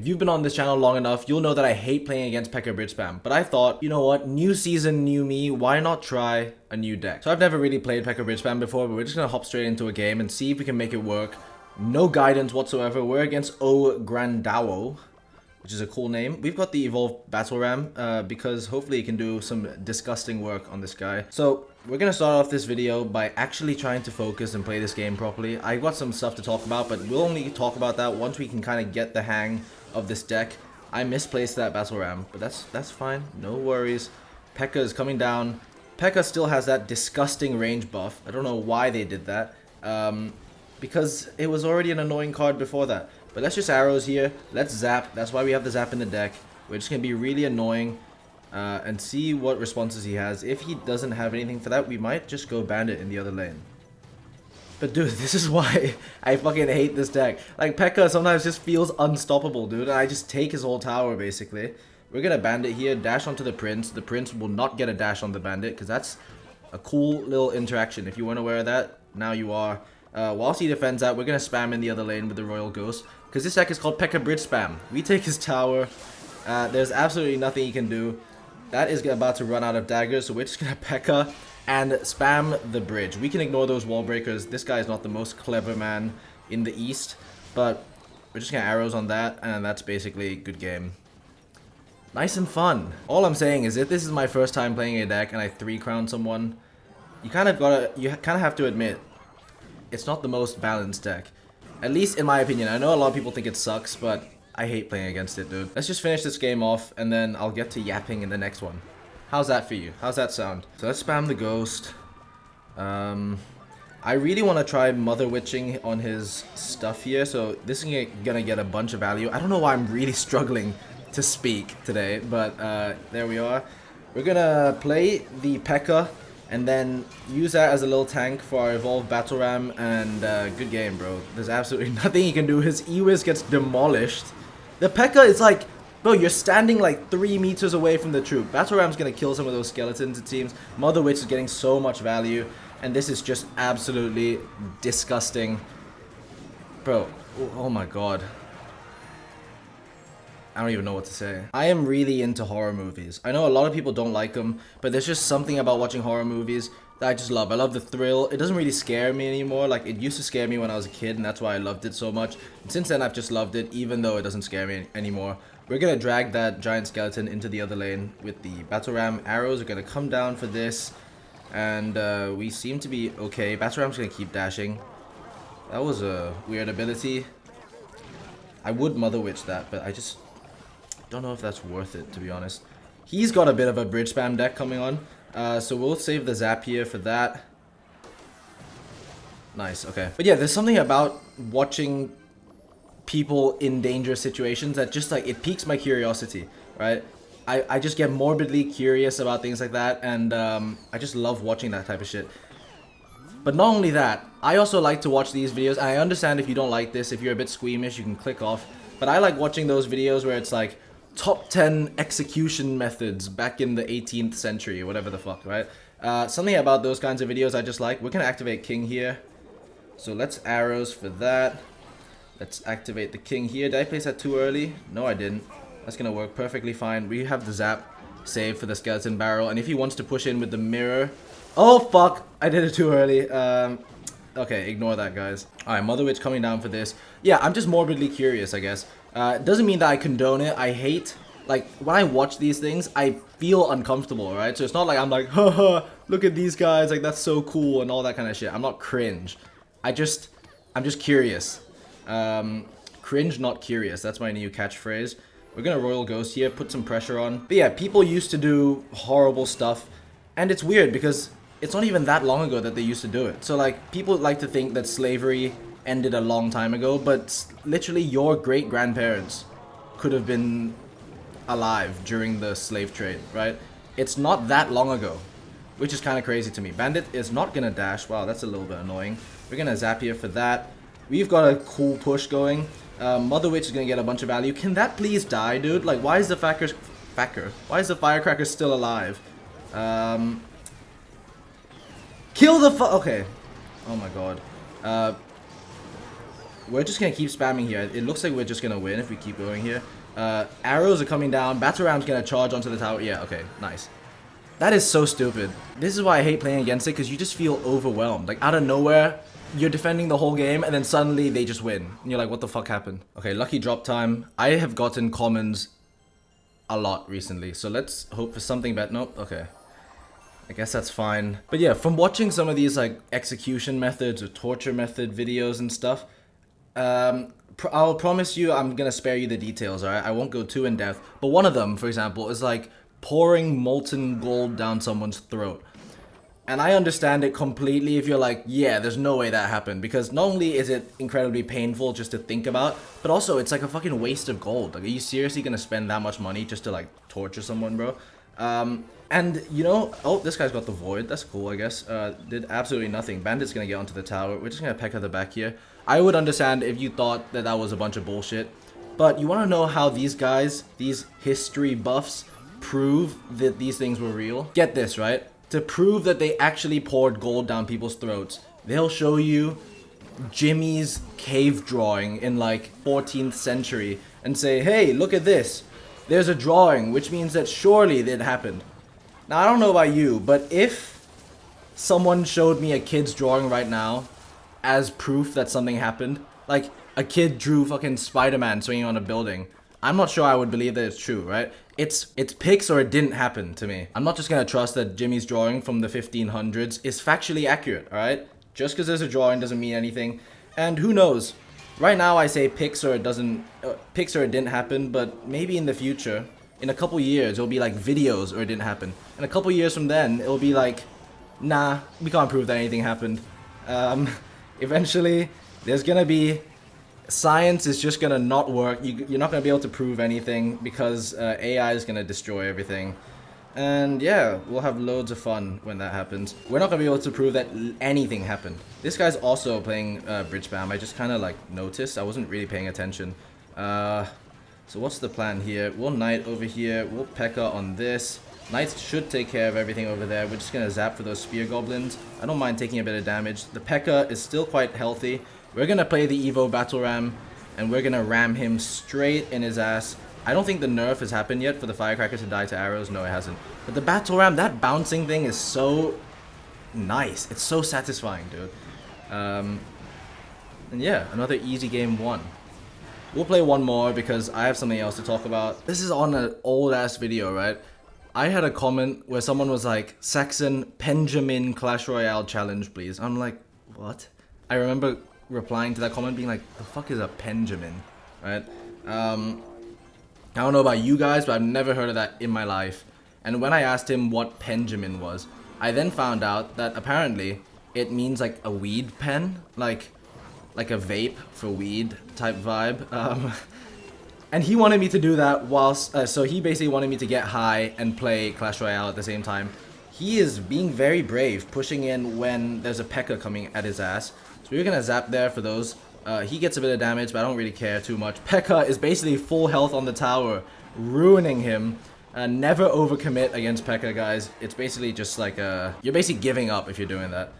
If you've been on this channel long enough, you'll know that I hate playing against pekka bridgespam. But I thought, you know what, new season, new me, why not try a new deck? So I've never really played pekka bridgespam before, but we're just gonna hop straight into a game and see if we can make it work. No guidance whatsoever. We're against O Grandawo, which is a cool name. We've got the evolved battle ram because hopefully it can do some disgusting work on this guy. So we're gonna start off this video by actually trying to focus and play this game properly. I got some stuff to talk about, but we'll only talk about that once we can kind of get the hang of this deck. I misplaced that battle ram, but that's fine. No worries. Pekka is coming down. Pekka still has that disgusting range buff. I don't know why they did that. Because it was already an annoying card before that. But let's just arrows here. Let's zap. That's why we have the zap in the deck. We're just going to be really annoying and see what responses he has. If he doesn't have anything for that, we might just go bandit in the other lane. But dude, this is why I fucking hate this deck. Like, Pekka sometimes just feels unstoppable, dude. And I just take his whole tower, basically. We're going to bandit here. Dash onto the prince. The prince will not get a dash on the bandit because that's a cool little interaction. If you weren't aware of that, now you are. Whilst he defends that, we're going to spam in the other lane with the royal ghost. Because this deck is called pekka bridgespam. We take his tower. There's absolutely nothing he can do. That is about to run out of daggers, so we're just going to pekka and spam the bridge. We can ignore those wall breakers. This guy is not the most clever man in the east. But we're just going to arrows on that, and that's basically a good game. Nice and fun. All I'm saying is if this is my first time playing a deck and I 3-crown someone, you kind of have to admit, it's not the most balanced deck. At least in my opinion. I know a lot of people think it sucks, but I hate playing against it, dude. Let's just finish this game off, and then I'll get to yapping in the next one. How's that for you? How's that sound? So let's spam the ghost. I really want to try mother witching on his stuff here, so this is gonna get a bunch of value. I don't know why I'm really struggling to speak today, but there we are. We're gonna play the Pekka and then use that as a little tank for our evolved battle ram, and good game, bro. There's absolutely nothing he can do. His E-Wiz gets demolished. The Pekka is like, bro, you're standing like 3 meters away from the troop. Battle ram's gonna kill some of those skeletons, it seems. Mother Witch is getting so much value, and this is just absolutely disgusting. Bro, oh my god. I don't even know what to say. I am really into horror movies. I know a lot of people don't like them, but there's just something about watching horror movies that I just love. I love the thrill. It doesn't really scare me anymore. Like, it used to scare me when I was a kid, and that's why I loved it so much. And since then, I've just loved it, even though it doesn't scare me anymore. We're gonna drag that giant skeleton into the other lane with the battle ram. Arrows are gonna come down for this, and we seem to be okay. Battle ram's gonna keep dashing. That was a weird ability. I would mother witch that, but I just don't know if that's worth it, to be honest. He's got a bit of a bridge spam deck coming on, so we'll save the zap here for that. Nice, okay. But yeah, there's something about watching people in dangerous situations that just, like, it piques my curiosity, right? I just get morbidly curious about things like that, and I just love watching that type of shit. But not only that, I also like to watch these videos. I understand if you don't like this, if you're a bit squeamish, you can click off. But I like watching those videos where it's like top 10 execution methods back in the 18th century or whatever the fuck, right? Something about those kinds of videos I just like. We're gonna activate king here. So let's arrows for that. Let's activate the king here. Did I place that too early? No, I didn't. That's gonna work perfectly fine. We have the zap saved for the skeleton barrel. And if he wants to push in with the mirror... Oh, fuck! I did it too early. Okay, ignore that, guys. Alright, Mother Witch coming down for this. Yeah, I'm just morbidly curious, I guess. It doesn't mean that I condone it. I hate... Like, when I watch these things, I feel uncomfortable, right? So it's not like I'm like, haha, look at these guys, like, that's so cool and all that kind of shit. I'm not cringe. I'm just curious. Cringe, not curious. That's my new catchphrase. We're gonna Royal Ghost here, put some pressure on. But yeah, people used to do horrible stuff. And it's weird because it's not even that long ago that they used to do it. So, like, people like to think that slavery ended a long time ago, but literally your great-grandparents could have been alive during the slave trade, right? It's not that long ago, which is kind of crazy to me. Bandit is not gonna dash. Wow, that's a little bit annoying. We're gonna zap here for that. We've got a cool push going. Mother Witch is gonna get a bunch of value. Can that please die, dude? Like, why is the why is the firecracker still alive? Kill the okay. Oh my god. we're just gonna keep spamming here. It looks like we're just gonna win if we keep going here. Arrows are coming down. Battle Ram's gonna charge onto the tower. Yeah, okay, nice. That is so stupid. This is why I hate playing against it, because you just feel overwhelmed. Like, out of nowhere, you're defending the whole game, and then suddenly they just win. And you're like, what the fuck happened? Okay, lucky drop time. I have gotten commons a lot recently, so let's hope for something better. Nope, okay. I guess that's fine. But yeah, from watching some of these, like, execution methods or torture method videos and stuff, I'll promise you I'm gonna spare you the details, alright? I won't go too in depth. But one of them, for example, is like pouring molten gold down someone's throat. And I understand it completely if you're like, yeah, there's no way that happened. Because not only is it incredibly painful just to think about, but also it's like a fucking waste of gold. Like, are you seriously gonna spend that much money just to like torture someone, bro? And you know, oh, this guy's got the void. That's cool, I guess. Did absolutely nothing. Bandit's gonna get onto the tower. We're just gonna peck at the back here. I would understand if you thought that that was a bunch of bullshit. But you wanna know how these guys, these history buffs, prove that these things were real? Get this, right? To prove that they actually poured gold down people's throats, they'll show you Jimmy's cave drawing in like 14th century and say, hey, look at this. There's a drawing, which means that surely that happened. Now, I don't know about you, but if someone showed me a kid's drawing right now as proof that something happened, like a kid drew fucking Spider-Man swinging on a building, I'm not sure I would believe that it's true, right? It's pics or it didn't happen to me. I'm not just gonna trust that Jimmy's drawing from the 1500s is factually accurate, alright? Just because there's a drawing doesn't mean anything. And who knows? Right now I say pics or it didn't happen, but maybe in the future, in a couple years, it'll be like videos or it didn't happen. And a couple years from then, it'll be like, nah, we can't prove that anything happened. Eventually, there's gonna be science is just gonna not work. You're not gonna be able to prove anything because AI is gonna destroy everything. And yeah, we'll have loads of fun when that happens. We're not gonna be able to prove that anything happened. This guy's also playing bridge spam. I just kind of like noticed. I wasn't really paying attention. So what's the plan here? We'll knight over here. We'll pekka on this. Knights should take care of everything over there. We're just gonna zap for those spear goblins. I don't mind taking a bit of damage. The pekka is still quite healthy. We're gonna play the Evo Battle Ram, and we're gonna ram him straight in his ass. I don't think the nerf has happened yet for the firecracker to die to arrows. No, it hasn't. But the Battle Ram, that bouncing thing is so nice. It's so satisfying, dude. And yeah, another easy game won. We'll play one more because I have something else to talk about. This is on an old-ass video, right? I had a comment where someone was like, Saxon, Benjamin Clash Royale challenge, please. I'm like, what? I remember replying to that comment being like, the fuck is a Benjamin, right? I don't know about you guys, but I've never heard of that in my life. And when I asked him what Benjamin was, I then found out that apparently it means like a weed pen, like a vape for weed type vibe. And he wanted me to do that whilst, so he basically wanted me to get high and play Clash Royale at the same time. He is being very brave, pushing in when there's a pekka coming at his ass. So we're gonna zap there for those. He gets a bit of damage, but I don't really care too much. Pekka is basically full health on the tower, ruining him. Never overcommit against Pekka, guys. It's basically just like you're basically giving up if you're doing that.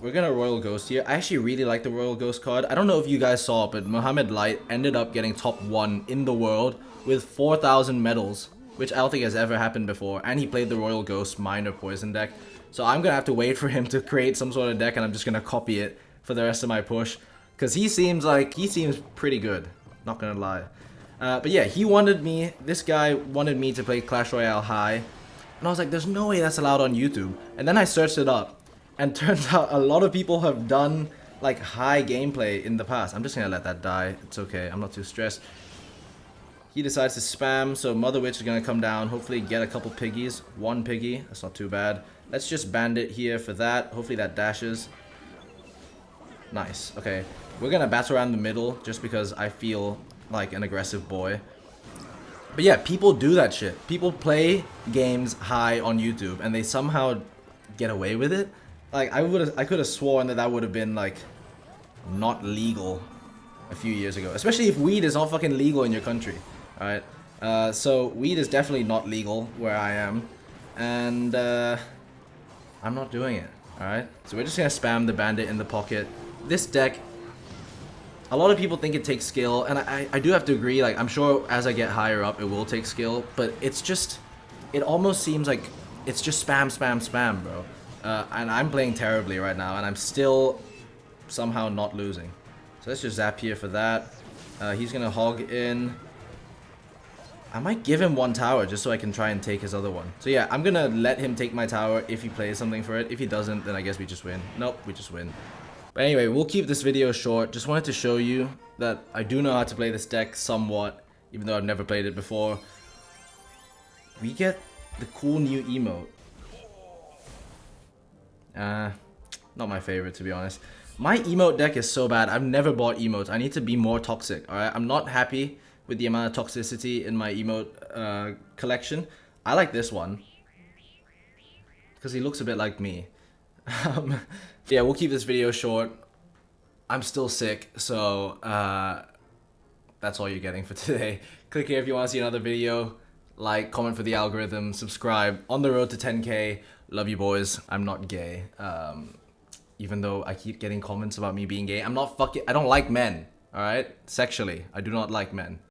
We're gonna Royal Ghost here. I actually really like the Royal Ghost card. I don't know if you guys saw it, but Mohammed Light ended up getting top 1 in the world with 4,000 medals, which I don't think has ever happened before. And he played the Royal Ghost minor poison deck. So I'm gonna have to wait for him to create some sort of deck, and I'm just gonna copy it for the rest of my push. Because he seems pretty good, not gonna lie. But yeah, this guy wanted me to play Clash Royale high. And I was like, there's no way that's allowed on YouTube. And then I searched it up. And turns out a lot of people have done like high gameplay in the past. I'm just gonna let that die. It's okay, I'm not too stressed. He decides to spam, so Mother Witch is gonna come down, hopefully get a couple piggies. 1 piggy, that's not too bad. Let's just bandit here for that. Hopefully that dashes. Nice, okay. We're gonna battle around the middle just because I feel like an aggressive boy. But yeah, people do that shit. People play games high on YouTube and they somehow get away with it. Like, I could have sworn that would have been like not legal a few years ago. Especially if weed is not fucking legal in your country. Alright. So weed is definitely not legal where I am. And I'm not doing it. Alright. So we're just gonna spam the bandit in the pocket. This deck A lot of people think it takes skill, and I do have to agree. Like, I'm sure as I get higher up, it will take skill, but it's just, it almost seems like it's just spam, spam, spam, bro. And I'm playing terribly right now, and I'm still somehow not losing. So let's just zap here for that. He's gonna hog in. I might give him one tower just so I can try and take his other one. So yeah, I'm gonna let him take my tower if he plays something for it. If he doesn't, then I guess we just win. Nope, we just win. But anyway, we'll keep this video short. Just wanted to show you that I do know how to play this deck somewhat, even though I've never played it before. We get the cool new emote. Not my favorite, to be honest. My emote deck is so bad. I've never bought emotes. I need to be more toxic, alright? I'm not happy with the amount of toxicity in my emote collection. I like this one because he looks a bit like me. Yeah, we'll keep this video short. I'm still sick, so that's all you're getting for today. Click here if you want to see another video. Like, comment for the algorithm, subscribe. On the road to 10K. Love you, boys. I'm not gay. Even though I keep getting comments about me being gay, I don't like men. Alright? Sexually, I do not like men.